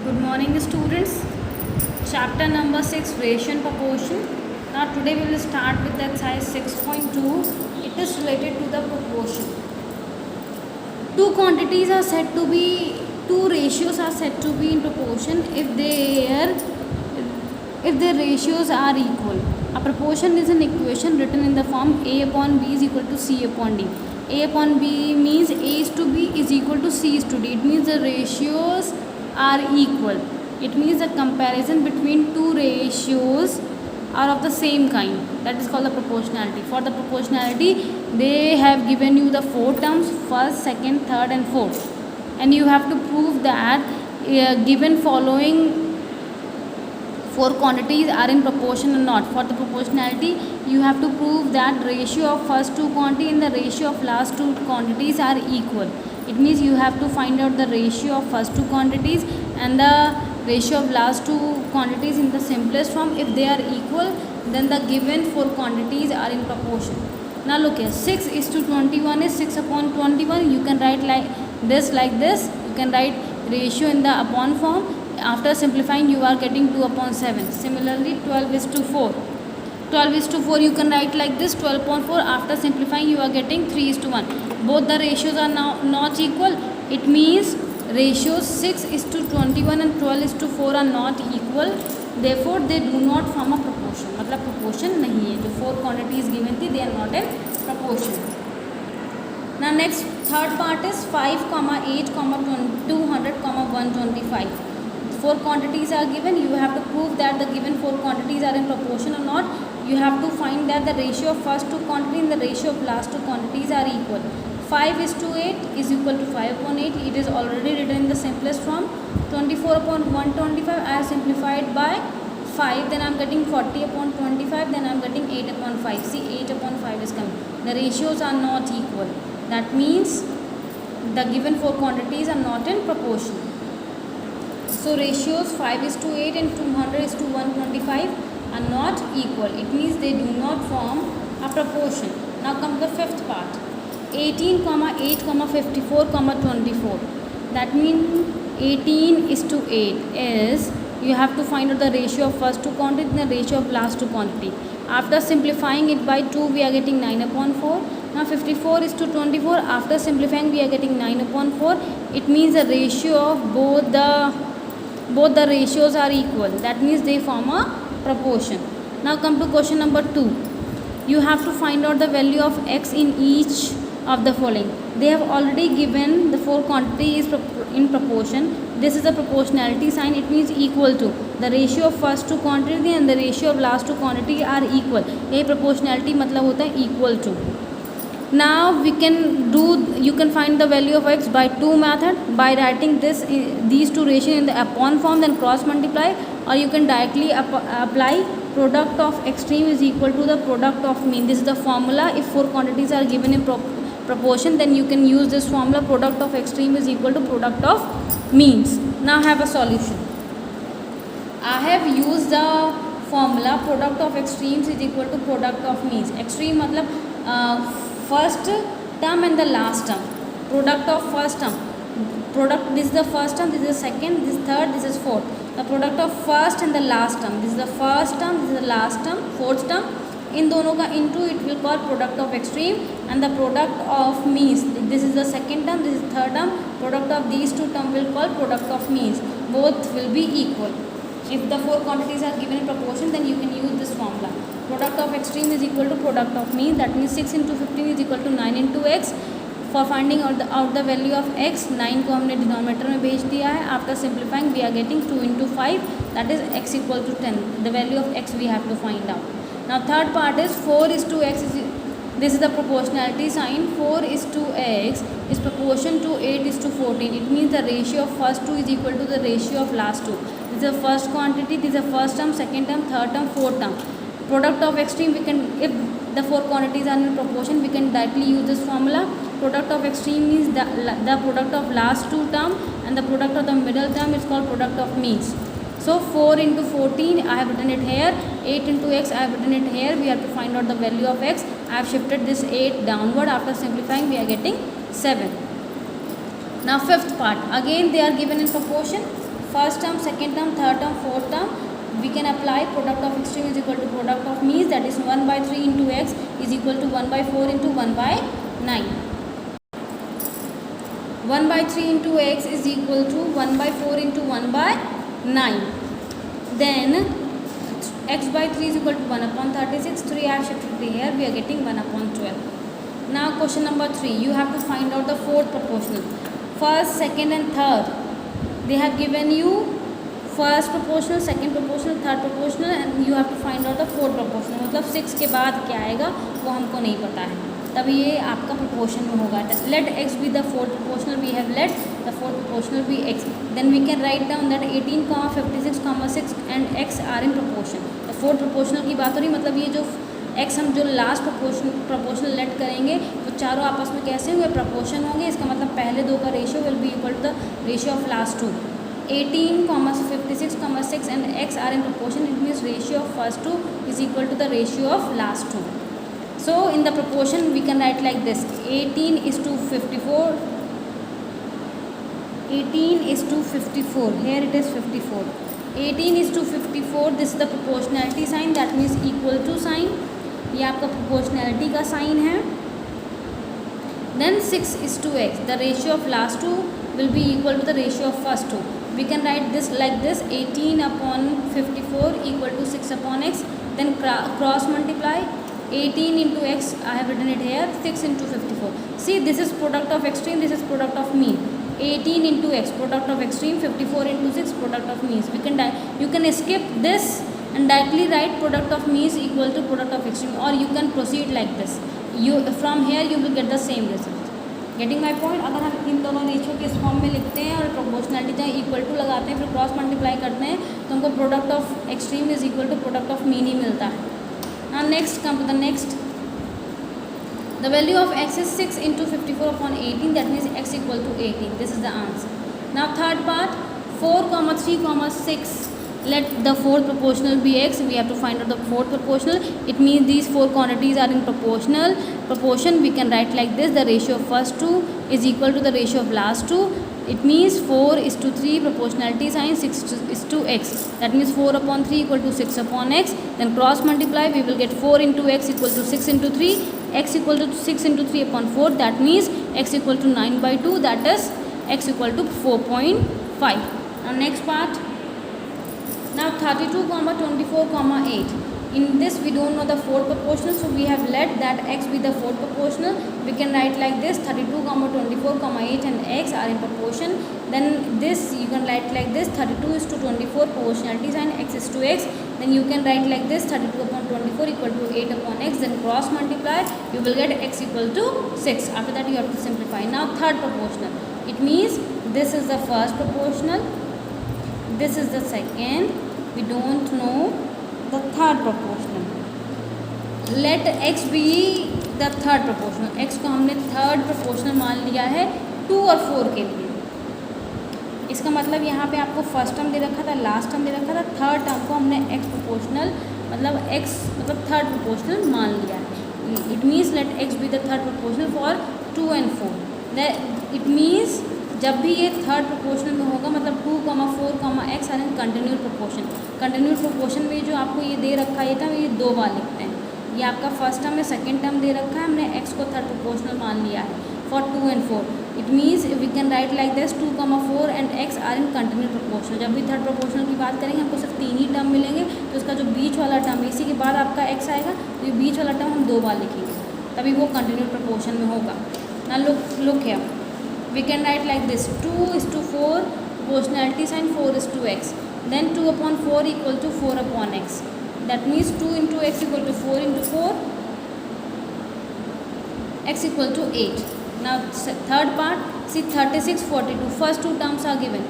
Good morning, students. Chapter number 6, Ratio and Proportion. Now today we will start with the exercise 6.2. It is related to the proportion. Two quantities are said to be, two ratios are said to be in proportion if their ratios are equal. A proportion is an equation written in the form A upon B is equal to C upon D. A upon B means A is to B is equal to C is to D. It means the ratios are equal. It means the comparison between two ratios are of the same kind. That is called the proportionality. For the proportionality, they have given you the four terms: first, second, third and fourth, and you have to prove that given following four quantities are in proportion or not. For the proportionality, you have to prove that ratio of first two quantity and the ratio of last two quantities are equal. It means you have to find out the ratio of first two quantities and the ratio of last two quantities in the simplest form. If they are equal, then the given four quantities are in proportion. Now look here, 6 is to 21 is 6 upon 21. You can write like this. You can write ratio in the upon form. After simplifying, you are getting 2 upon 7. Similarly, 12 is to 4. 12 is to 4, you can write like this, 12 upon 4. After simplifying, you are getting 3 is to 1. Both the ratios are now not equal. It means ratios 6 is to 21 and 12 is to 4 are not equal. Therefore, they do not form a proportion. मतलब proportion नहीं है. जो 4 quantities given थी, they are not in proportion. Now next, third part is 5, 8, 200, 125. Four quantities are given. You have to prove that the given four quantities are in proportion or not. You have to find that the ratio of first two quantities and the ratio of last two quantities are equal. 5 is to 8 is equal to 5 upon 8. It is already written in the simplest form. 24 upon 125 I have simplified by 5. Then I am getting 40 upon 25. Then I am getting 8 upon 5. See, 8 upon 5 is coming. The ratios are not equal. That means the given four quantities are not in proportion. So ratios 5 is to 8 and 200 is to 125 are not equal. It means they do not form a proportion. Now come the fifth part. 18, 8, 54, 24. That means 18 is to 8 is, you have to find out the ratio of first two quantity and the ratio of last two quantity. After simplifying it by 2, we are getting 9 upon 4. Now 54 is to 24. After simplifying, we are getting 9 upon 4. It means the ratio of both the ratios are equal. That means they form a proportion. Now come to question number 2. You have to find out the value of x in each of the following. They have already given the four quantity is in proportion. This is the proportionality sign. It means equal to. The ratio of first two quantity and the ratio of last two quantity are equal. ये proportionality मतलब होता है equal to. Now you can find the value of x by two method, by writing these two ratios in the upon form, then cross multiply, or you can directly apply product of extreme is equal to the product of mean. This is the formula. If four quantities are given in proportion, then you can use this formula. Product of extreme is equal to product of means. Now I have a solution. I have used the formula product of extremes is equal to product of means. Extreme मतलब first term and the last term. Product of first term. Product, this is the first term, this is the second, this is third, this is fourth. The product of first and the last term. This is the first term, this is the last term, fourth term. In दोनों का into it will call product of extreme, and the product of means. This is the second term, this is third term. Product of these two terms will call product of means. Both will be equal. If the four quantities are given in proportion, then you can use this formula. Product of extreme is equal to product of mean. That means 6 into 15 is equal to 9 into x. For finding out the value of x, 9 को हमने denominator में भेज दिया है. After simplifying, we are getting 2 into 5. That is x equal to 10. The value of x we have to find out. Now third part is 4 is to x. This is the proportionality sign. 4 is to x is proportion to 8 is to 14. It means the ratio of first two is equal to the ratio of last two. This is the first quantity. This is the first term, second term, third term, fourth term. Product of extreme, we can, if the four quantities are in proportion, we can directly use this formula. Product of extreme means the product of last two term and the product of the middle term is called product of means. So 4 into 14 I have written it here. 8 into x I have written it here. We have to find out the value of x. I have shifted this 8 downward. After simplifying, we are getting 7. Now fifth part, again they are given in proportion. first term, second term, third term, fourth term, we can apply product of extreme is equal to product of means, that is 1 by 3 into x is equal to 1 by 4 into 1 by 9. 1 by 3 into x is equal to 1 by 4 into 1 by 9. Then x by 3 is equal to 1 upon 36. 3 I have shifted here, we are getting 1 upon 12. Now question number 3, you have to find out the fourth proportional. First, second and third, they have given you first proportional, second proportional, third proportional and you have to find out the fourth proportional. मतलब 6 के बाद क्या आएगा वो हमको नहीं पता है, तब ये आपका प्रोपोर्शन में होगा. Let X be the fourth proportional, we have let the fourth proportional be X. Then we can write down that 18, 56, 6 and X are in proportion. The fourth proportional की बात हो रही, मतलब ये जो एक्स हम जो लास्ट प्रोपोर्शनल लेट करेंगे तो चारों आपस में कैसे हुए, प्रोपोर्शन होंगे. इसका मतलब पहले दो का ratio will be equal to the ratio of last two. 18, 56, 6 and x are in proportion. It means ratio of first two is equal to the ratio of last two. So in the proportion we can write like this: 18 is to 54. 18 is to 54. Here it is 54. 18 is to 54. This is the proportionality sign. That means equal to sign. ये आपका proportionality का sign है. Then 6 is to x. The ratio of last two will be equal to the ratio of first two. We can write this like this: 18 upon 54 equal to 6 upon x. Then cross multiply 18 into x. I have written it here. 6 into 54. See, this is product of extreme. This is product of mean. 18 into x, product of extreme. 54 into 6, product of means. You can skip this and directly write product of means equal to product of extreme, or you can proceed like this. From here you will get the same result. Getting my point. अगर हम इन दोनों ratio के इस form में लिखते हैं और proportionality जहाँ इक्वल टू लगाते हैं, फिर क्रॉस मल्टीप्लाई करते हैं, तो हमको product of extreme is equal to product of mean ही मिलता है. Now next come to the next. The value of X is 6 into 54 upon 18. That means X equal to 18. This is the answer. Now third part, 4, 3, 6. Let the fourth proportional be x. We have to find out the fourth proportional. It means these four quantities are in proportion. We can write like this: the ratio of first two is equal to the ratio of last two. It means 4 is to 3, proportionality sign, 6 is to x. That means 4 upon 3 equal to 6 upon x. Then cross multiply, we will get 4 into x equal to 6 into 3. X equal to 6 into 3 upon 4. That means x equal to 9 by 2. That is x equal to 4.5. Now next part. Now 32, 24, 8. In this we don't know the fourth proportional, so we have let that x be the fourth proportional. We can write like this: 32, 24, 8 and x are in proportion. Then this you can write like this: 32 is to 24, proportionality sign, x is to x. Then you can write like this: 32 upon 24 equal to 8 upon x. Then cross multiply, you will get x equal to 6. After that you have to simplify. Now third proportional. It means this is the first proportional, this is the second. We don't know the third proportional. Let x be the third proportional. x को हमने third proportional मान लिया है 2 और 4 के लिए. इसका मतलब यहाँ पे आपको फर्स्ट टर्म दे रखा था, लास्ट टर्म दे रखा था, थर्ड टर्म को हमने x proportional मतलब थर्ड proportional मान लिया है. It means let x be the third proportional for 2 and 4. It means जब भी ये थर्ड प्रोपोर्शनल में होगा, मतलब 2, 4, x are in continued proportion. Continued proportion में जो आपको ये दे रखा है था, ये 2 बार लिखते हैं. ये आपका फर्स्ट टर्म है, सेकंड टर्म दे रखा है, हमने x को थर्ड प्रोपोर्शनल मान लिया है for 2 and 4. It means we can write like this: 2, 4 and x are in continued proportional. जब भी थर्ड प्रोपोर्शनल की बात करेंगे हमको सिर्फ 3 ही टर्म मिलेंगे, तो इसका जो बीच वाला टर्म है, इसी के बाद आपका x आएगा, तो ये बीच वाला टर्म हम 2 बार लिखेंगे, तभी वो कंटिन्यूड प्रोपोर्शन में होगा. ना look here, we can write like this: 2 is to 4, proportionality sign, 4 is to x. Then 2 upon 4 equal to 4 upon x. That means 2 into x equal to 4 into 4, x equal to 8. Now third part, see 36, 42. First two terms are given.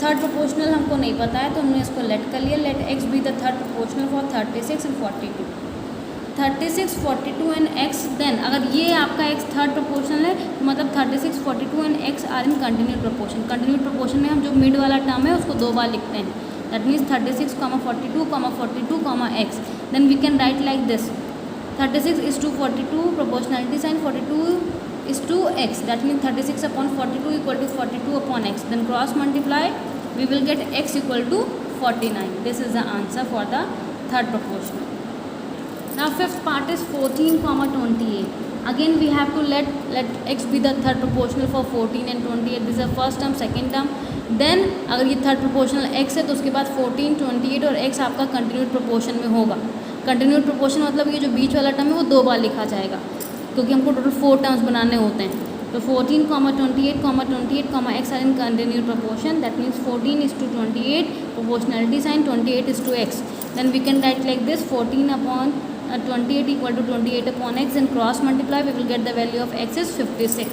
Third proportional हमको नहीं पता है, तो हमने इसको let कर लिया. Let X be the third proportional for 36 and 42. 36, 42 and x. Then अगर ये आपका x थर्ड प्रोपोर्शनल है, तो मतलब 36, 42 and x are in continued proportion. Continued proportion में हम जो मिड वाला टर्म है उसको 2 बार लिखते हैं. That means 36, 42, 42, x. Then we can write like this: 36 is to 42, proportionality sign, 42 is to x. That means 36 upon 42 equal to 42 upon x. Then cross multiply, we will get x equal to 49. This is the answer for the third proportional. Now fifth part is 14 comma 28. Again we have to let x be the third proportional for 14 and 28. This is the first term, second term. Then अगर ये third proportional x है तो उसके बाद 14, 28 और x आपका continued proportion में होगा. कंटिन्यूड प्रोपोर्शन मतलब ये जो बीच वाला टर्म है वो 2 बार लिखा जाएगा, क्योंकि हमको टोटल 4 टर्म्स बनाने होते हैं. तो 14, 28, 28, x are in continued proportion. That means 14 is to 28, proportionality sign 28 is to x. Then we can write like this 14 upon 28 equal to 28 upon x, and cross multiply, we will get the value of x is 56.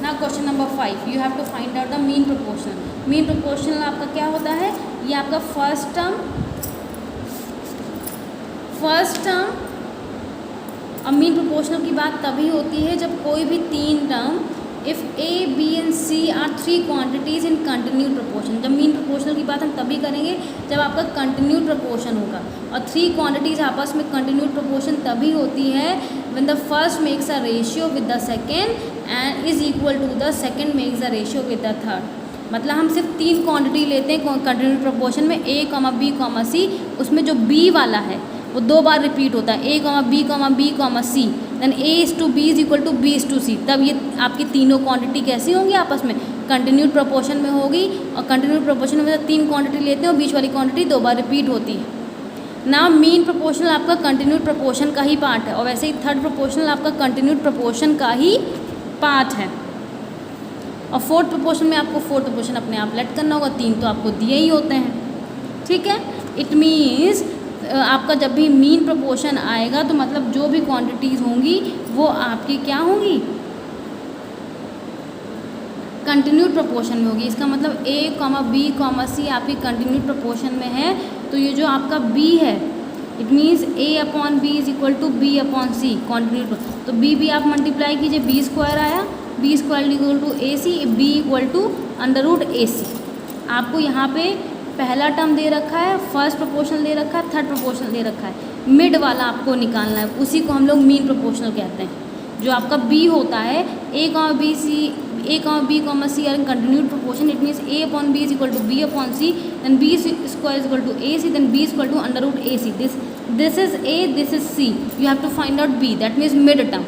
Now question number 5, you have to find out the mean proportional. Mean proportional आपका क्या होता है, ये आपका first term और mean proportional की बात तभी होती है जब कोई भी 3 term if A B and C are 3 quantities in continued proportion. जब मीन प्रोपोर्शनल की बात हम तभी करेंगे जब आपका कंटिन्यूड प्रोपोर्शन होगा, और 3 क्वांटिटीज़ आपस में कंटिन्यूड प्रोपोर्शन तभी होती है when the first makes a ratio with the second and is equal to the second makes a ratio with the third. मतलब हम सिर्फ 3 क्वांटिटी लेते हैं कंटिन्यूड प्रोपोर्शन में, a, b, c. उसमें जो b वाला है वो 2 बार रिपीट होता है, a, b, c. Then a is to b is equal to b is to c. तब ये आपकी तीनों क्वांटिटी कैसी होंगी आपस में, कंटिन्यूड प्रोपोर्शन में होगी. और कंटिन्यूड प्रोपोर्शन में 3 क्वांटिटी लेते हैं और बीच वाली क्वांटिटी 2 बार रिपीट होती है. ना मीन प्रोपोर्शनल आपका कंटिन्यूड प्रोपोर्शन का ही पार्ट है, और वैसे ही थर्ड प्रोपोर्शनल आपका कंटिन्यूड प्रोपोर्शन का ही पार्ट है. और फोर्थ प्रोपोर्शन में आपको फोर्थ प्रोपोर्शन अपने आप लेट करना होगा, 3 तो आपको दिए ही होते हैं. ठीक है, इट मीन्स आपका जब भी मीन प्रोपोर्शन आएगा तो मतलब जो भी क्वांटिटीज़ होंगी वो आपकी क्या होंगी, कंटिन्यूड प्रोपोर्शन में होगी. इसका मतलब a, b, c आपकी कंटिन्यूड प्रोपोर्शन में है. तो ये जो आपका b है, it means a upon b is equal to b upon c continued. तो b भी आप मल्टीप्लाई कीजिए, b स्क्वायर आया, b square equal to A C, b equal to under root A C. आपको यहाँ पे पहला टर्म दे रखा है, फर्स्ट प्रोपोर्शनल दे रखा है, थर्ड प्रोपोर्शनल दे रखा है, मिड वाला आपको निकालना है, उसी को हम लोग मीन प्रोपोर्शनल कहते हैं. जो आपका b होता है, a, b, c are in continued proportion. It means a upon b is equal to b upon c, then b square is equal to A C, then b equal to under root A C. This is a, this is c. You have to find out b, that means mid term,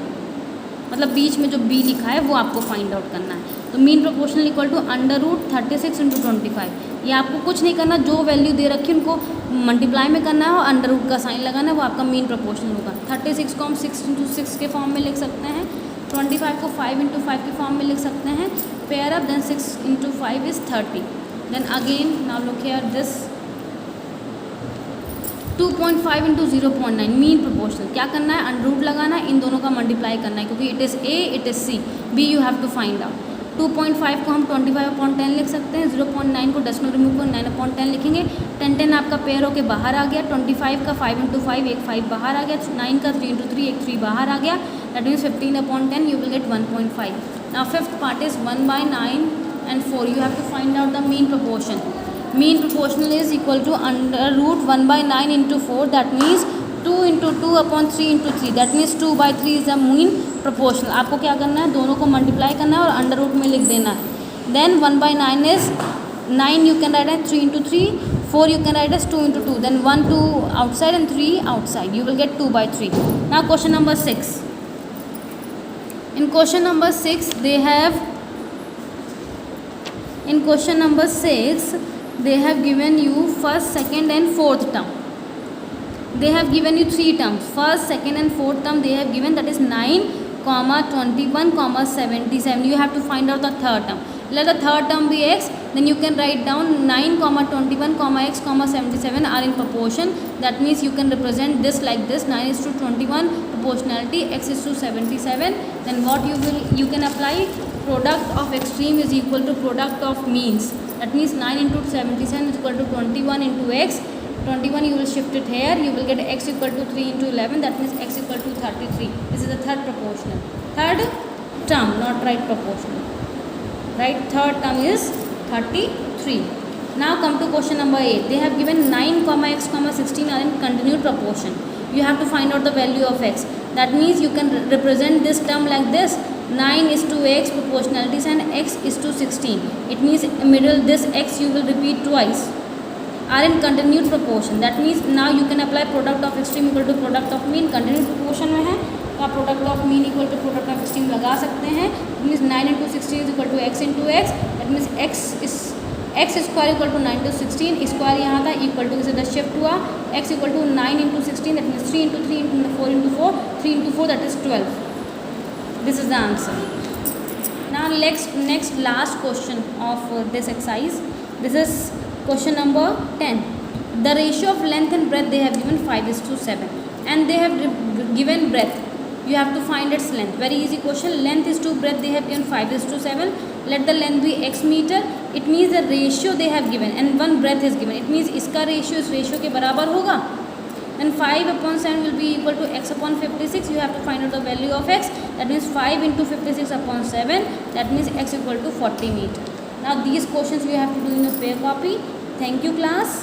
मतलब बीच में जो b लिखा है वो आपको find out करना है. तो mean proportional equal to under root 36 into 25. ये आपको कुछ नहीं करना, जो वैल्यू दे रखी है उनको मल्टीप्लाई में करना है और अंडर रूट का साइन लगाना है, वो आपका मीन प्रोपोर्शनल होगा. 36 को हम 6 इंटू 6 के फॉर्म में लिख सकते हैं, 25 को 5 इंटू 5 के फॉर्म में लिख सकते हैं. Pair up, then 6 into 5 is 30. Then again now look here this 2.5 into 0.9 mean proportional. क्या करना है, अंडर रूट लगाना है, इन दोनों का मल्टीप्लाई करना है, क्योंकि it is a, it is c, b you have to find out. 2.5 को हम 25/10 लिख सकते हैं, 0.9 को डेसिमल रिमूव कर 9/10 लिखेंगे. 10 आपका पेयर होके बाहर आ गया. 25 का 5 इंटू 5 एक 5 बाहर आ गया. 9 का 3 इंटू 3 एक 3 बाहर आ गया. That means 15/10 you will get 1.5. Now fifth part is 1/9 and 4. You have to find out the mean proportion. Mean proportional is equal to under root 1/9 into 4. That means 2 into 2 upon 3 into 3. That means 2/3 is the mean proportional. आपको क्या करना है, दोनों को multiply करना है और under root में लिख देना है. Then 1/9 is 9 you can write as 3 into 3. 4 you can write as 2 into 2. Then 1 2 outside and 3 outside. You will get 2/3. Now question number 6. In question number 6 they have given you first, second and fourth term. They have given you 3 terms. First, second and fourth term they have given, that is 9, 21, 77. You have to find out the third term. Let the third term be x, then you can write down 9, 21, x, 77 are in proportion. That means you can represent this like this: 9 is to 21 proportionality, x is to 77. Then what you can apply, product of extreme is equal to product of means. That means 9 into 77 is equal to 21 into x. 21 you will shift it here, you will get x equal to 3 into 11. That means x equal to 33. This is the third proportional. Third term, not right proportional. Right, third term is 33. Now come to question number 8. They have given 9, x, 16 are in continued proportion. You have to find out the value of x. That means you can represent this term like this. 9:x proportionality sign x:16. It means middle this x you will repeat twice are in continued proportion. That means now you can apply product of extreme equal to product of mean. Continued proportion में है तो आप product of mean equal to product of extreme लगा सकते हैं. It means 9 into 16 is equal to x into x. That means x square equal to 9 into 16. Square यहाँ था equal to इसे शिफ्ट हुआ. X equal to 9 into 16. That means 3 into 3 into 4 into 4. 3 into 4 that is 12. This is the answer. Now next last question of this exercise. This is question number 10. The ratio of length and breadth they have given 5:7 and they have given breadth. You have to find its length. Very easy question. Length is to breadth they have given 5:7. Let the length be x meter. It means the ratio they have given and one breadth is given. It means इसका ratio इस ratio के बराबर होगा. Then 5/7 will be equal to x upon 56. You have to find out the value of x. That means 5 into 56 upon 7. That means x equal to 40 meter. Now these questions you have to do in your pair copy. Thank you class.